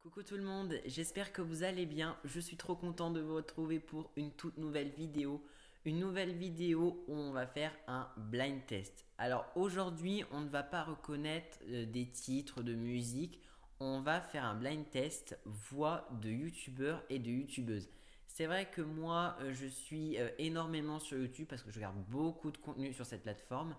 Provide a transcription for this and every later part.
Coucou tout le monde, j'espère que vous allez bien. Je suis trop content de vous retrouver pour une toute nouvelle vidéo. Une nouvelle vidéo où on va faire un blind test. Alors aujourd'hui, on ne va pas reconnaître des titres de musique. On va faire un blind test voix de youtubeurs et de youtubeuses. C'est vrai que moi, je suis énormément sur YouTube parce que je regarde beaucoup de contenu sur cette plateforme.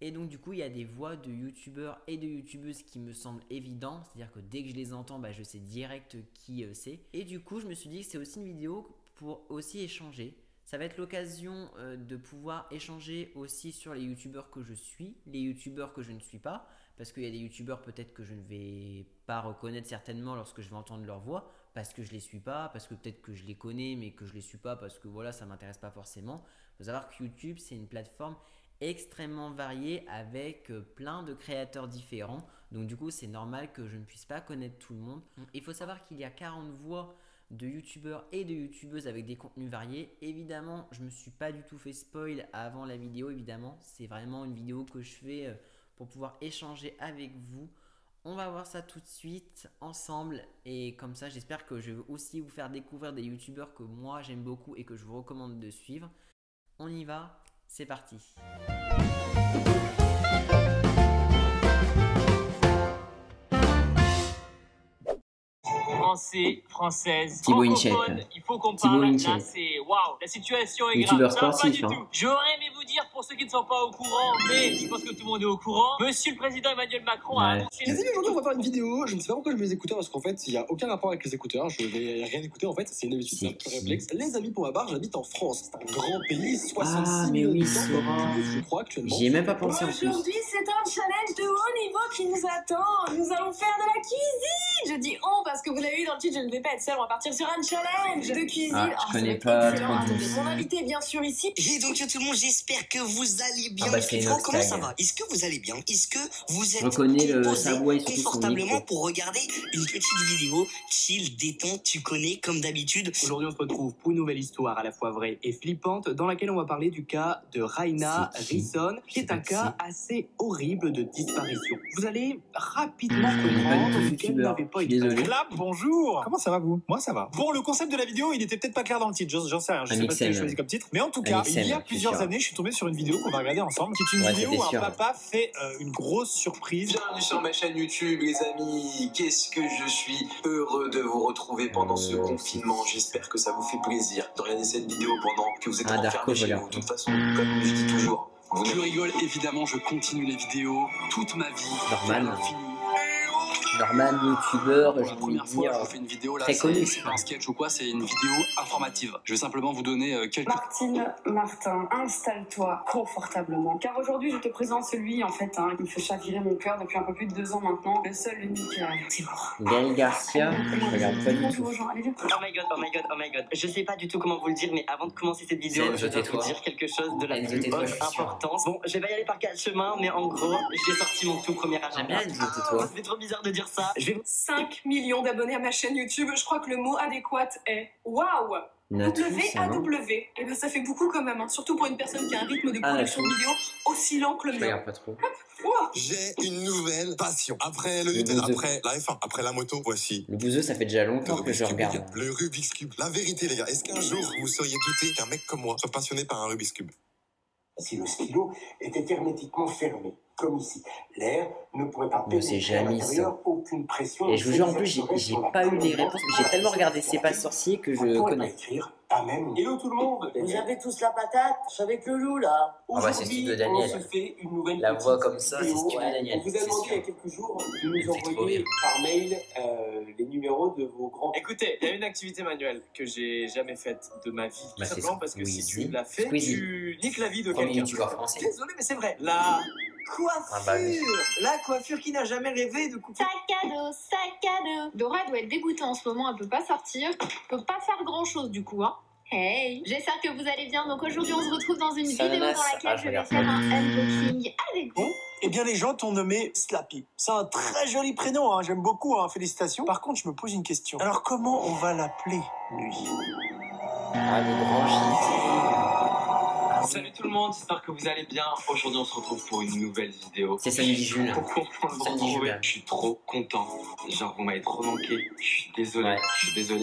Et donc du coup, il y a des voix de youtubeurs et de youtubeuses qui me semblent évidentes. C'est-à-dire que dès que je les entends, je sais direct qui c'est. Et du coup, je me suis dit que c'est aussi une vidéo pour aussi échanger. Ça va être l'occasion de pouvoir échanger aussi sur les youtubeurs que je suis, les youtubeurs que je ne suis pas. Parce qu'il y a des youtubeurs peut-être que je ne vais pas reconnaître certainement lorsque je vais entendre leur voix. Parce que je ne les suis pas, parce que peut-être que je les connais mais que je ne les suis pas parce que voilà, ça ne m'intéresse pas forcément. Il faut savoir que YouTube, c'est une plateforme extrêmement varié avec plein de créateurs différents. Donc du coup, c'est normal que je ne puisse pas connaître tout le monde. Il faut savoir qu'il y a 40 voix de youtubeurs et de youtubeuses avec des contenus variés. Évidemment, je ne me suis pas du tout fait spoil avant la vidéo. Évidemment, c'est vraiment une vidéo que je fais pour pouvoir échanger avec vous. On va voir ça tout de suite ensemble et comme ça, j'espère que je vais aussi vous faire découvrir des youtubeurs que moi j'aime beaucoup et que je vous recommande de suivre. On y va. C'est parti. Français, française, Thibaut francophone, il faut qu'on parle. Là, c'est waouh, la situation est YouTubeur grave. sportif, Pas du tout. J'aurais aimé vous dire pour ceux qui ne sont pas au courant, mais je pense que tout le monde est au courant. Monsieur le président Emmanuel Macron a annoncé. Les amis, aujourd'hui on va faire une vidéo. Je ne sais pas pourquoi je mets les écouteurs parce qu'en fait il n'y a aucun rapport avec les écouteurs. Je vais rien écouter en fait. C'est une habitude, c'est un peu réflexe. Les amis, pour ma part, j'habite en France. C'est un grand pays, 66 millions d'habitants, je crois actuellement. J'y ai même pas pensé en plus. Aujourd'hui, c'est un challenge de haut niveau qui nous attend. Nous allons faire de la cuisine. Je dis on parce que vous l'avez vu dans le titre, je ne vais pas être seule. On va partir sur un challenge de cuisine. Je connais pas trop. Mon invité, bien sûr, ici. Et donc tout le monde, j'espère que vous allez bien. Comment ça va? Est-ce que vous allez bien? Est-ce que vous êtes posé confortablement pour regarder une petite vidéo chill, détente, tu connais, comme d'habitude? Aujourd'hui, on se retrouve pour une nouvelle histoire à la fois vraie et flippante dans laquelle on va parler du cas de Raina Risson, qui est un cas assez horrible de disparition. Vous allez rapidement comprendre qu'elle n'avait pas été. Clap, bonjour. Comment ça va vous? Moi ça va. Bon, le concept de la vidéo, il était peut-être pas clair dans le titre, j'en sais rien, je sais pas ce que j'ai choisi comme titre, mais en tout cas, il y a plusieurs années, je suis tombé sur une vidéo qu'on va regarder ensemble, qui est une vidéo où un papa fait une grosse surprise. Bienvenue sur ma chaîne YouTube les amis, qu'est-ce que je suis heureux de vous retrouver pendant ce confinement, j'espère que ça vous fait plaisir de regarder cette vidéo pendant que vous êtes enfermés chez vous. De toute façon, comme je dis toujours, je rigole évidemment, je continue les vidéos toute ma vie. Normal. Normal, youtubeur, pour la première fois, je vous fais une vidéo là, c'est pas un sketch ou quoi, c'est une vidéo informative. Je vais simplement vous donner quelques... Martin, installe-toi confortablement. Car aujourd'hui, je te présente celui, en fait, qui me fait chavirer mon cœur depuis un peu plus de 2 ans maintenant. Le seul, l'unique, Thibaut. Gaël Garcia, je regarde pas du tout. Oh my god, oh my god, oh my god. Je sais pas du tout comment vous le dire, mais avant de commencer cette vidéo, je dois vous dire quelque chose de la plus haute importance. Bon, je vais pas y aller par 4 chemins, mais en gros, j'ai sorti mon tout premier agenda. Ça fait trop bizarre de dire ça. 5 millions d'abonnés à ma chaîne YouTube. Je crois que le mot adéquat est waouh. W-A-W. Et ben ça fait beaucoup quand même, surtout pour une personne qui a un rythme de production de vidéo aussi lent que le mien. Je regarde pas trop. J'ai une nouvelle passion. Après le Nutella, après la F1, après la moto, voici. Le bouseux, ça fait déjà longtemps que je regarde. Le Rubik's Cube. La vérité, les gars, est-ce qu'un jour vous seriez douté qu'un mec comme moi soit passionné par un Rubik's Cube? Si le stylo était hermétiquement fermé, comme ici, l'air ne pourrait pas pénétrer à l'intérieur, aucune pression. Et je vous jure, en plus, j'ai pas eu les réponses, mais j'ai tellement regardé C'est pas sorcier que je connais. Hello tout le monde. Vous avez tous la patate? Je suis avec le loup là. C'est ce de Daniel. On se fait une nouvelle la voix comme ça, c'est ce de Daniel. Daniel. On vous a demandé il y a quelques jours de nous envoyer par mail les numéros de vos grands... Écoutez, il y a une activité manuelle que j'ai jamais faite de ma vie. Tout simplement parce que si tu l'as fait, tu niques la vie de quelqu'un. Désolé, mais c'est vrai. La coiffure qui n'a jamais rêvé de couper. Sac à dos. Dora doit être dégoûtée en ce moment, elle peut pas sortir, peut pas faire grand chose du coup, Hey, j'espère que vous allez bien. Donc aujourd'hui, on se retrouve dans une vidéo dans laquelle je vais faire un unboxing avec vous. Eh bien, les gens t'ont nommé Slappy. C'est un très joli prénom, j'aime beaucoup, félicitations. Par contre, je me pose une question. Alors, comment on va l'appeler, lui? Le grand J. Salut tout le monde, j'espère que vous allez bien. Aujourd'hui on se retrouve pour une nouvelle vidéo. C'est samedi Jules. Je suis trop content. Genre vous m'avez trop manqué. Je suis désolé.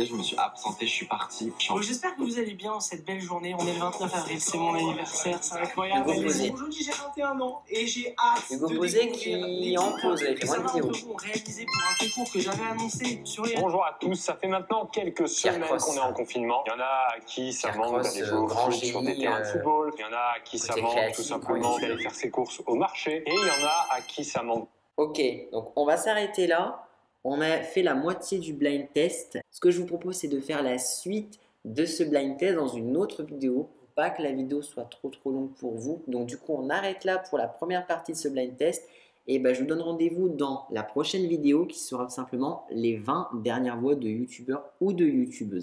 Je me suis absenté, je suis parti. Bon, j'espère que vous allez bien en cette belle journée. On est le 29 avril, c'est mon anniversaire, c'est incroyable. Aujourd'hui j'ai 21 ans et j'ai hâte Hugo Posé qui en pose avec moins de vidéos. Réalisé pour un concours que j'avais annoncé sur les... Bonjour à tous, ça fait maintenant quelques semaines qu'on est en confinement. Il y en a à qui ça manque d'aller jouer au foot sur des terrains de football. Il y en a à qui ça manque tout simplement d'aller faire ses courses au marché. Et il y en a à qui ça manque. Ok, donc on va s'arrêter là. On a fait la moitié du blind test. Ce que je vous propose, c'est de faire la suite de ce blind test dans une autre vidéo. Pour pas que la vidéo soit trop longue pour vous. Donc du coup, on arrête là pour la première partie de ce blind test. Et ben, je vous donne rendez-vous dans la prochaine vidéo qui sera tout simplement les 20 dernières voix de youtubeurs ou de youtubeuses.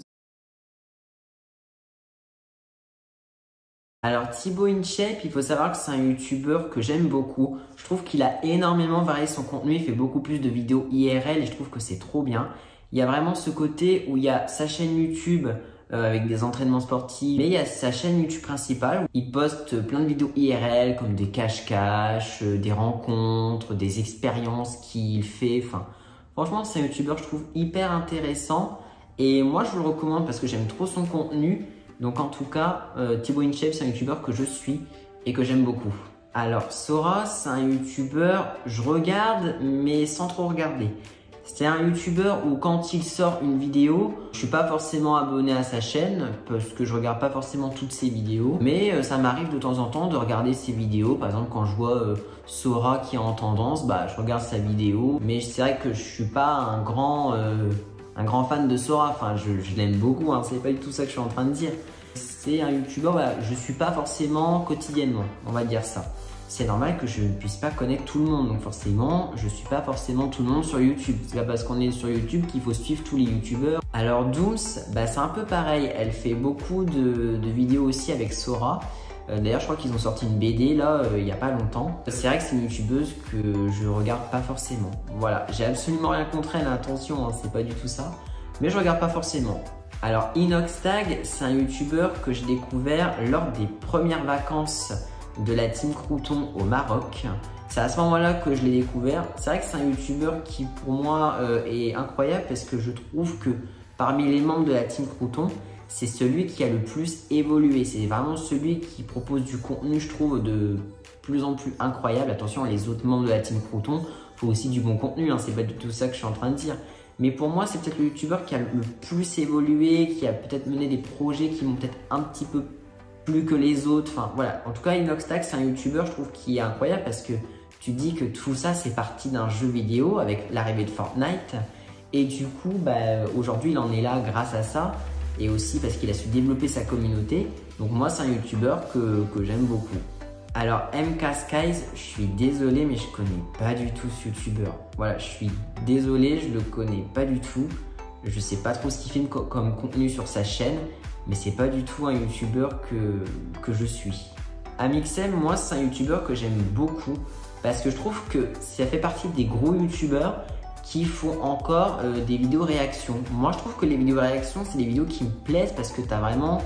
Alors Thibaut InShape, il faut savoir que c'est un youtubeur que j'aime beaucoup. Je trouve qu'il a énormément varié son contenu, il fait beaucoup plus de vidéos IRL et je trouve que c'est trop bien. Il y a vraiment ce côté où il y a sa chaîne YouTube avec des entraînements sportifs, mais il y a sa chaîne YouTube principale où il poste plein de vidéos IRL comme des cache-cache, des rencontres, des expériences qu'il fait. Enfin, franchement, c'est un youtubeur que je trouve hyper intéressant et moi je vous le recommande parce que j'aime trop son contenu. Donc en tout cas, Thibaut InShape, c'est un youtubeur que je suis et que j'aime beaucoup. Alors Sora, c'est un youtubeur, je regarde mais sans trop regarder. C'est un youtubeur où quand il sort une vidéo, je suis pas forcément abonné à sa chaîne parce que je regarde pas forcément toutes ses vidéos. Mais ça m'arrive de temps en temps de regarder ses vidéos. Par exemple, quand je vois Sora qui est en tendance, bah je regarde sa vidéo. Mais c'est vrai que je suis pas un grand fan de Sora. Enfin, je l'aime beaucoup, hein. C'est pas du tout ça que je suis en train de dire. C'est un youtubeur, voilà, je suis pas forcément quotidiennement, on va dire ça. C'est normal que je ne puisse pas connaître tout le monde, donc forcément, je suis pas forcément tout le monde sur YouTube. C'est pas parce qu'on est sur YouTube qu'il faut suivre tous les youtubeurs. Alors Dooms, bah, c'est un peu pareil, elle fait beaucoup de vidéos aussi avec Sora. D'ailleurs, je crois qu'ils ont sorti une BD là, il y a pas longtemps. C'est vrai que c'est une youtubeuse que je regarde pas forcément. Voilà, j'ai absolument rien contre elle, attention, hein, c'est pas du tout ça. Mais je regarde pas forcément. Alors Inoxtag, c'est un youtubeur que j'ai découvert lors des premières vacances de la Team Crouton au Maroc. C'est à ce moment-là que je l'ai découvert. C'est vrai que c'est un youtubeur qui pour moi est incroyable parce que je trouve que parmi les membres de la Team Crouton, c'est celui qui a le plus évolué. C'est vraiment celui qui propose du contenu, je trouve, de plus en plus incroyable. Attention, les autres membres de la Team Crouton, il faut aussi du bon contenu, hein. C'est pas du tout ça que je suis en train de dire. Mais pour moi, c'est peut-être le youtubeur qui a le plus évolué, qui a peut-être mené des projets qui m'ont peut-être un petit peu plus que les autres. Enfin voilà, en tout cas Inoxtag, c'est un youtubeur je trouve qui est incroyable parce que tu dis que tout ça c'est parti d'un jeu vidéo avec l'arrivée de Fortnite et du coup bah, aujourd'hui il en est là grâce à ça et aussi parce qu'il a su développer sa communauté. Donc moi c'est un youtubeur que j'aime beaucoup. Alors MK Skies, je suis désolé mais je connais pas du tout ce youtubeur. Voilà, je suis désolé, je le connais pas du tout. Je sais pas trop ce qu'il filme comme contenu sur sa chaîne. Mais c'est pas du tout un youtubeur que je suis. Amixem, moi c'est un youtubeur que j'aime beaucoup parce que je trouve que ça fait partie des gros youtubeurs qui font encore des vidéos réactions. Moi je trouve que les vidéos réactions c'est des vidéos qui me plaisent parce que tu as vraiment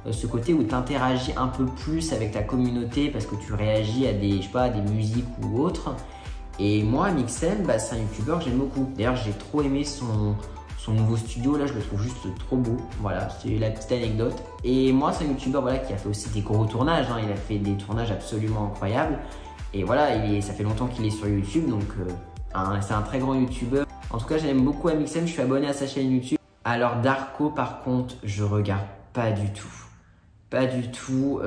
ce côté où tu interagis un peu plus avec ta communauté parce que tu réagis à des, je sais pas, à des musiques ou autres. Et moi Amixem, bah, c'est un youtubeur que j'aime beaucoup. D'ailleurs j'ai trop aimé son nouveau studio, là je le trouve juste trop beau. Voilà, c'est la petite anecdote. Et moi c'est un youtubeur voilà, qui a fait aussi des gros tournages, hein. Il a fait des tournages absolument incroyables. Et voilà, ça fait longtemps qu'il est sur YouTube, donc c'est un très grand youtubeur. En tout cas j'aime beaucoup Amixem, je suis abonné à sa chaîne YouTube. Alors Darko par contre, je regarde pas du tout. Pas du tout,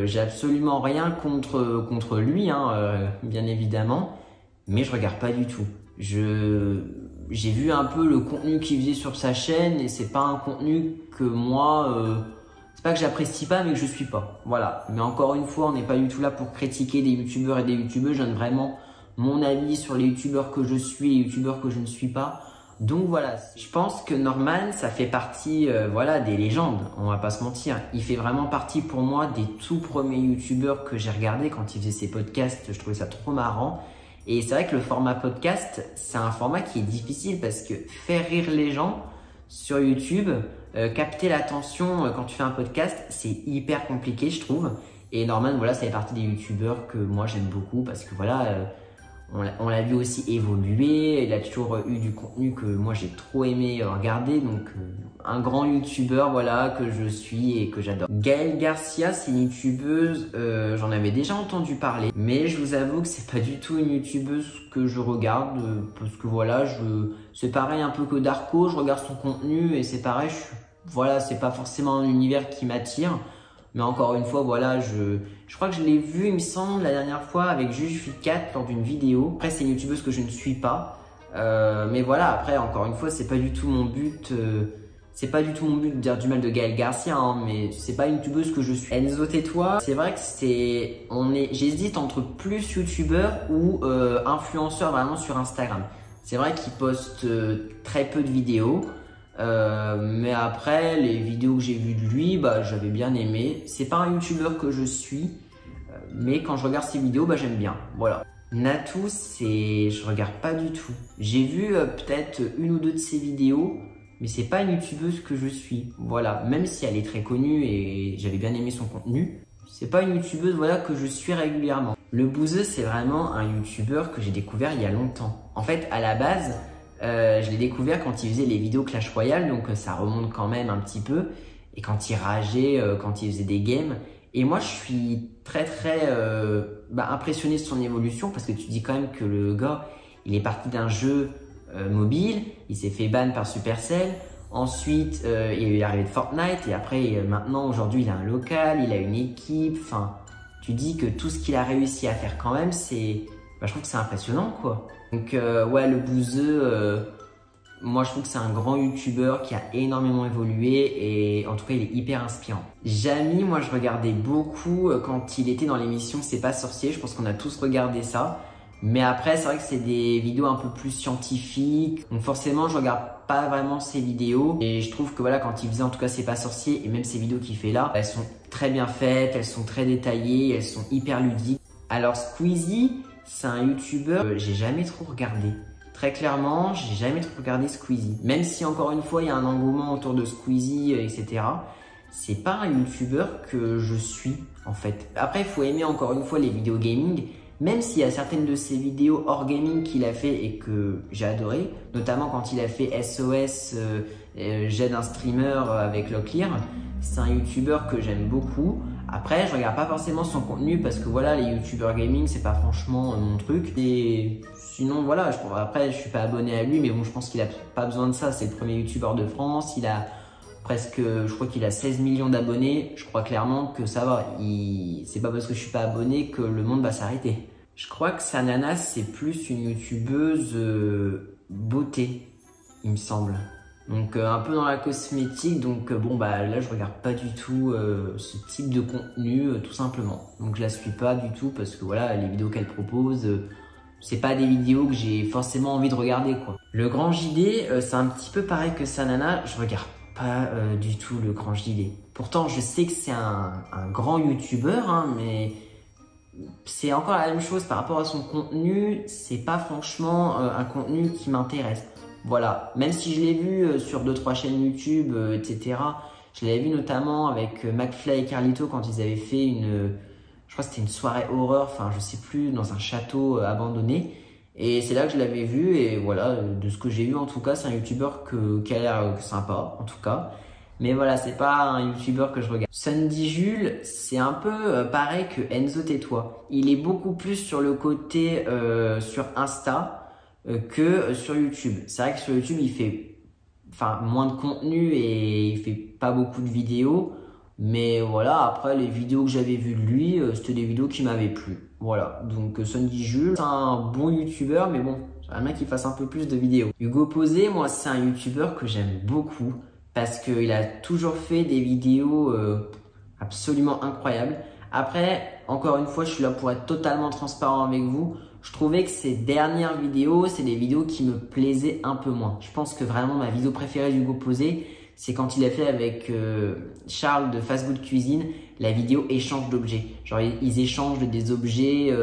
j'ai absolument rien contre lui, hein, bien évidemment. Mais je regarde pas du tout. J'ai vu un peu le contenu qu'il faisait sur sa chaîne et c'est pas un contenu que moi, c'est pas que j'apprécie pas mais que je suis pas. Voilà. Mais encore une fois, on n'est pas du tout là pour critiquer des youtubeurs et des youtubeuses. Je donne vraiment mon avis sur les youtubeurs que je suis et les youtubeurs que je ne suis pas. Donc voilà, je pense que Norman, ça fait partie voilà, des légendes, on va pas se mentir. Il fait vraiment partie pour moi des tout premiers youtubeurs que j'ai regardé quand il faisait ses podcasts. Je trouvais ça trop marrant. Et c'est vrai que le format podcast, c'est un format qui est difficile parce que faire rire les gens sur YouTube, capter l'attention quand tu fais un podcast, c'est hyper compliqué je trouve. Et Norman, voilà, ça fait partie des youtubeurs que moi j'aime beaucoup parce que voilà, on l'a vu aussi évoluer, il a toujours eu du contenu que moi j'ai trop aimé regarder, donc un grand youtubeur voilà que je suis et que j'adore. Gaëlle Garcia, c'est une youtubeuse, j'en avais déjà entendu parler, mais je vous avoue que c'est pas du tout une youtubeuse que je regarde, parce que voilà, c'est pareil un peu que Darko, je regarde son contenu et c'est pareil, voilà, c'est pas forcément un univers qui m'attire. Mais encore une fois, voilà, je crois que je l'ai vu, il me semble, la dernière fois avec Jujuficat lors d'une vidéo. Après, c'est une youtubeuse que je ne suis pas. Mais voilà, après, encore une fois, c'est pas du tout mon but. C'est pas du tout mon but de dire du mal de Gaëlle Garcia, hein, mais c'est pas une youtubeuse que je suis. Enzo Tais-toi, c'est vrai que j'hésite entre plus youtubeur ou influenceur vraiment sur Instagram. C'est vrai qu'il poste très peu de vidéos. Mais après les vidéos que j'ai vues de lui, bah, j'avais bien aimé. C'est pas un youtubeur que je suis, mais quand je regarde ses vidéos, bah, j'aime bien. Voilà. Natou, je regarde pas du tout. J'ai vu peut-être une ou deux de ses vidéos, mais c'est pas une youtubeuse que je suis. Voilà. Même si elle est très connue et j'avais bien aimé son contenu, c'est pas une youtubeuse voilà que je suis régulièrement. Le Bouzeux, c'est vraiment un youtubeur que j'ai découvert il y a longtemps. En fait, à la base, je l'ai découvert quand il faisait les vidéos Clash Royale, donc ça remonte quand même un petit peu, et quand il rageait, quand il faisait des games. Et moi je suis très impressionné de son évolution, parce que tu dis quand même que le gars, il est parti d'un jeu mobile, il s'est fait ban par Supercell, ensuite il est arrivé de Fortnite, et après maintenant aujourd'hui il a un local, il a une équipe, enfin tu dis que tout ce qu'il a réussi à faire quand même, je trouve que c'est impressionnant quoi. Donc ouais, le Bouzeux, moi je trouve que c'est un grand youtubeur qui a énormément évolué et en tout cas il est hyper inspirant. Jamy, moi je regardais beaucoup quand il était dans l'émission C'est pas sorcier, je pense qu'on a tous regardé ça. Mais après c'est vrai que c'est des vidéos un peu plus scientifiques, donc forcément je regarde pas vraiment ses vidéos. Et je trouve que voilà, quand il faisait en tout cas C'est pas sorcier, et même ces vidéos qu'il fait là, elles sont très bien faites, elles sont très détaillées, elles sont hyper ludiques. Alors Squeezie, c'est un youtubeur que j'ai jamais trop regardé. Très clairement, j'ai jamais trop regardé Squeezie. Même si encore une fois, il y a un engouement autour de Squeezie, etc. C'est pas un youtubeur que je suis, en fait. Après, il faut aimer encore une fois les vidéos gaming. Même s'il y a certaines de ses vidéos hors gaming qu'il a fait et que j'ai adoré. Notamment quand il a fait SOS, j'aide un streamer avec Locklear. C'est un youtubeur que j'aime beaucoup. Après, je regarde pas forcément son contenu parce que voilà, les youtubeurs gaming, c'est pas franchement mon truc. Et sinon, voilà, après, je suis pas abonné à lui, mais bon, je pense qu'il a pas besoin de ça. C'est le premier youtubeur de France. Il a presque, je crois qu'il a 16 millions d'abonnés. Je crois clairement que ça va. C'est pas parce que je suis pas abonné que le monde va s'arrêter. Je crois que Sanana, c'est plus une youtubeuse beauté, il me semble. Donc un peu dans la cosmétique, donc bon bah là je regarde pas du tout ce type de contenu tout simplement. Donc je la suis pas du tout parce que voilà, les vidéos qu'elle propose, c'est pas des vidéos que j'ai forcément envie de regarder quoi. Le Grand JD, c'est un petit peu pareil que Sanana, je regarde pas du tout le Grand JD. Pourtant je sais que c'est un grand youtubeur, hein, mais c'est encore la même chose par rapport à son contenu, c'est pas franchement un contenu qui m'intéresse. Voilà, même si je l'ai vu sur 2-3 chaînes YouTube, etc. Je l'avais vu notamment avec McFly et Carlito quand ils avaient fait je crois que c'était une soirée horreur, enfin je sais plus, dans un château abandonné. Et c'est là que je l'avais vu et voilà, de ce que j'ai vu en tout cas, c'est un youtubeur qui a l'air sympa en tout cas. Mais voilà, c'est pas un youtubeur que je regarde. Sandy Jules, c'est un peu pareil que Enzo Tais-toi. Il est beaucoup plus sur le côté sur Insta que sur YouTube. C'est vrai que sur YouTube, il fait moins de contenu et il fait pas beaucoup de vidéos. Mais voilà, après les vidéos que j'avais vues de lui, c'était des vidéos qui m'avaient plu. Voilà, donc Sandy Jules, c'est un bon youtubeur, mais bon, j'aimerais bien qu'il fasse un peu plus de vidéos. Hugo Posé, moi c'est un youtubeur que j'aime beaucoup parce qu'il a toujours fait des vidéos absolument incroyables. Après, encore une fois, je suis là pour être totalement transparent avec vous. Je trouvais que ces dernières vidéos, c'est des vidéos qui me plaisaient un peu moins. Je pense que vraiment ma vidéo préférée d'Hugo Posé, c'est quand il a fait avec Charles de Fast Good Cuisine, la vidéo échange d'objets. Genre ils échangent des objets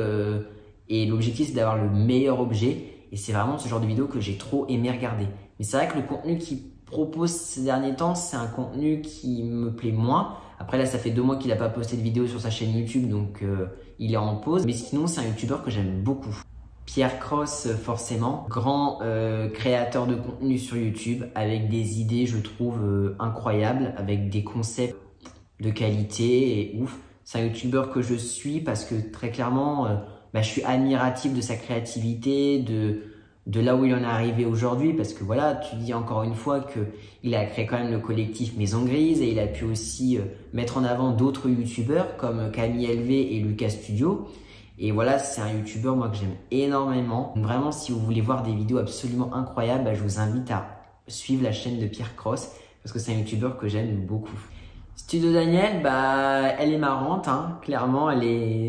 et l'objectif c'est d'avoir le meilleur objet. Et c'est vraiment ce genre de vidéo que j'ai trop aimé regarder. Mais c'est vrai que le contenu qu'il propose ces derniers temps, c'est un contenu qui me plaît moins. Après là, ça fait 2 mois qu'il n'a pas posté de vidéo sur sa chaîne YouTube, donc il est en pause. Mais sinon, c'est un youtubeur que j'aime beaucoup. Pierre Cross, forcément, grand créateur de contenu sur YouTube, avec des idées, je trouve, incroyables, avec des concepts de qualité et ouf. C'est un youtubeur que je suis parce que très clairement, je suis admiratif de sa créativité, de là où il en est arrivé aujourd'hui, parce que voilà, tu dis encore une fois qu'il a créé quand même le collectif Maison Grise et il a pu aussi mettre en avant d'autres youtubeurs comme Camille LV et Lucas Studio. Et voilà, c'est un youtubeur moi que j'aime énormément. Donc vraiment, si vous voulez voir des vidéos absolument incroyables, je vous invite à suivre la chaîne de Pierre Cross parce que c'est un youtubeur que j'aime beaucoup. Studio Daniel, elle est marrante, hein, clairement,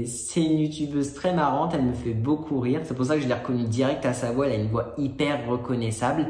c'est une youtubeuse très marrante, elle me fait beaucoup rire. C'est pour ça que je l'ai reconnue direct à sa voix, elle a une voix hyper reconnaissable.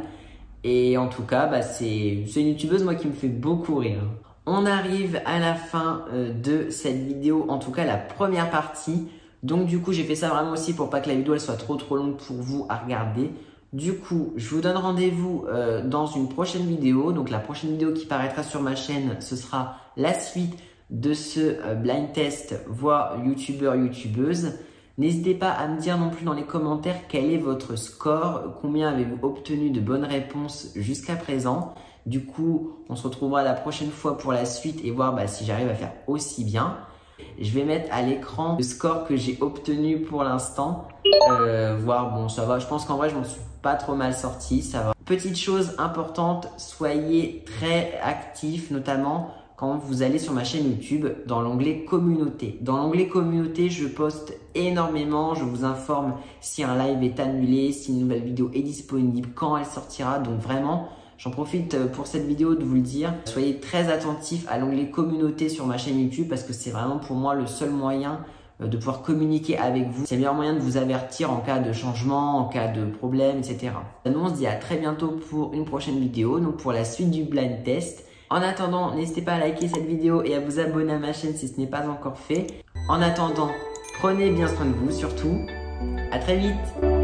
Et en tout cas, c'est une youtubeuse moi qui me fait beaucoup rire. On arrive à la fin de cette vidéo, en tout cas la première partie. Donc du coup, j'ai fait ça vraiment aussi pour pas que la vidéo elle soit trop longue pour vous à regarder. Du coup, je vous donne rendez-vous dans une prochaine vidéo. Donc la prochaine vidéo qui paraîtra sur ma chaîne, ce sera la suite de ce blind test voix youtubeur youtubeuse. N'hésitez pas à me dire non plus dans les commentaires quel est votre score, combien avez-vous obtenu de bonnes réponses jusqu'à présent. Du coup, on se retrouvera la prochaine fois pour la suite et voir si j'arrive à faire aussi bien. Je vais mettre à l'écran le score que j'ai obtenu pour l'instant. Voir, bon, ça va. Je pense qu'en vrai, je m'en suis pas trop mal sorti. Ça va. Petite chose importante, soyez très actifs, notamment quand vous allez sur ma chaîne YouTube dans l'onglet communauté. Dans l'onglet communauté, je poste énormément. Je vous informe si un live est annulé, si une nouvelle vidéo est disponible, quand elle sortira. Donc vraiment, j'en profite pour cette vidéo de vous le dire. Soyez très attentifs à l'onglet communauté sur ma chaîne YouTube parce que c'est vraiment pour moi le seul moyen de pouvoir communiquer avec vous. C'est le meilleur moyen de vous avertir en cas de changement, en cas de problème, etc. Nous, on se dit à très bientôt pour une prochaine vidéo, donc pour la suite du blind test. En attendant, n'hésitez pas à liker cette vidéo et à vous abonner à ma chaîne si ce n'est pas encore fait. En attendant, prenez bien soin de vous surtout. À très vite.